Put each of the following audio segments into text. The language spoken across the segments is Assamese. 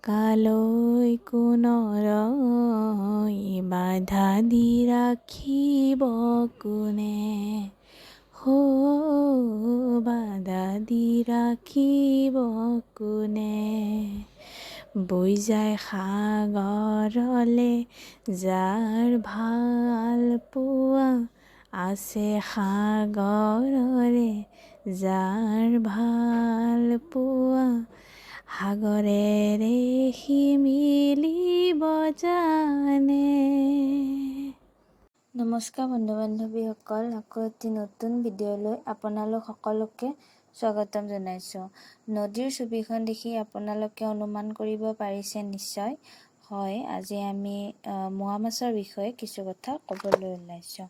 কালৈ কোনৰই বাধা দি ৰাখিব কোনে হো বাধা দি ৰাখিব কোনে বৈ যায় সাগৰলে যাৰ ভাল পোৱা আছে সাগৰৰে যাৰ ভাল পোৱা সাগৰেৰে সি মিলিব জানে। নমস্কাৰ বন্ধু বান্ধৱীসকল, আকৌ এটি নতুন ভিডিঅ'লৈ আপোনালোক সকলোকে স্বাগতম জনাইছোঁ। নদীৰ ছবিখন দেখি আপোনালোকে অনুমান কৰিব পাৰিছে নিশ্চয়। হয়, আজি আমি মোৱা মাছৰ বিষয়ে কিছু কথা ক'বলৈ ওলাইছোঁ।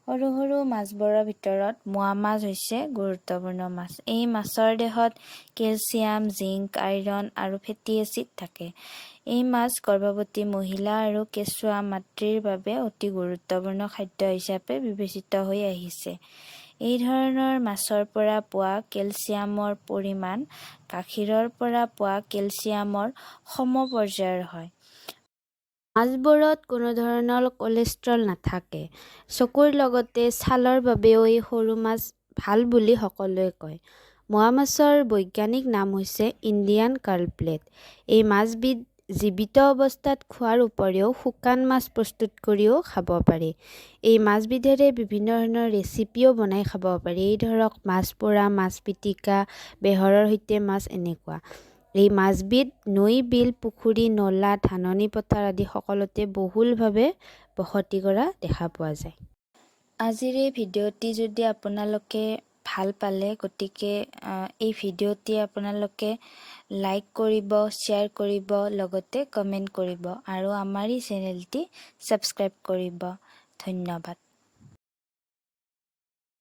সৰু সৰু মাছবোৰৰ ভিতৰত মোৱা মাছ হৈছে গুৰুত্বপূৰ্ণ মাছ। এই মাছৰ দেহত কেলছিয়াম, জিংক, আইৰণ আৰু ফেটি এচিড থাকে। এই মাছ গৰ্ভৱতী মহিলা আৰু কেঁচুৱা মাতৃৰ বাবে অতি গুৰুত্বপূৰ্ণ খাদ্য হিচাপে বিবেচিত হৈ আহিছে। এই ধৰণৰ মাছৰ পৰা পোৱা কেলছিয়ামৰ পৰিমাণ গাখীৰৰ পৰা পোৱা কেলছিয়ামৰ সম পৰ্যায়ৰ হয়। মাছবোৰত কোনো ধৰণৰ কলেষ্ট্ৰল নাথাকে। চকুৰ লগতে ছালৰ বাবেও এই সৰু মাছ ভাল বুলি সকলোৱে কয়। মোৱা মাছৰ বৈজ্ঞানিক নাম হৈছে ইণ্ডিয়ান কাৰ্পলেট। এই মাছবিধ জীৱিত অৱস্থাত খোৱাৰ উপৰিও শুকান মাছ প্ৰস্তুত কৰিও খাব পাৰি। এই মাছবিধেৰে বিভিন্ন ধৰণৰ ৰেচিপিও বনাই খাব পাৰি। এই ধৰক মাছ পোৰা, মাছ পিটিকা, বেহৰৰ সৈতে মাছ এনেকুৱা। এই মাছবিধ নৈ, বিল, পুখুৰী, নলা, ধাননি পথাৰ আদি সকলোতে বহুলভাৱে বসতি কৰা দেখা পোৱা যায়। আজিৰ এই ভিডিঅ'টি যদি আপোনালোকে ভাল পালে, গতিকে এই ভিডিঅ'টি আপোনালোকে লাইক কৰিব, শ্বেয়াৰ কৰিব, লগতে কমেণ্ট কৰিব আৰু আমাৰ এই চেনেলটি ছাবস্ক্ৰাইব কৰিব। ধন্যবাদ।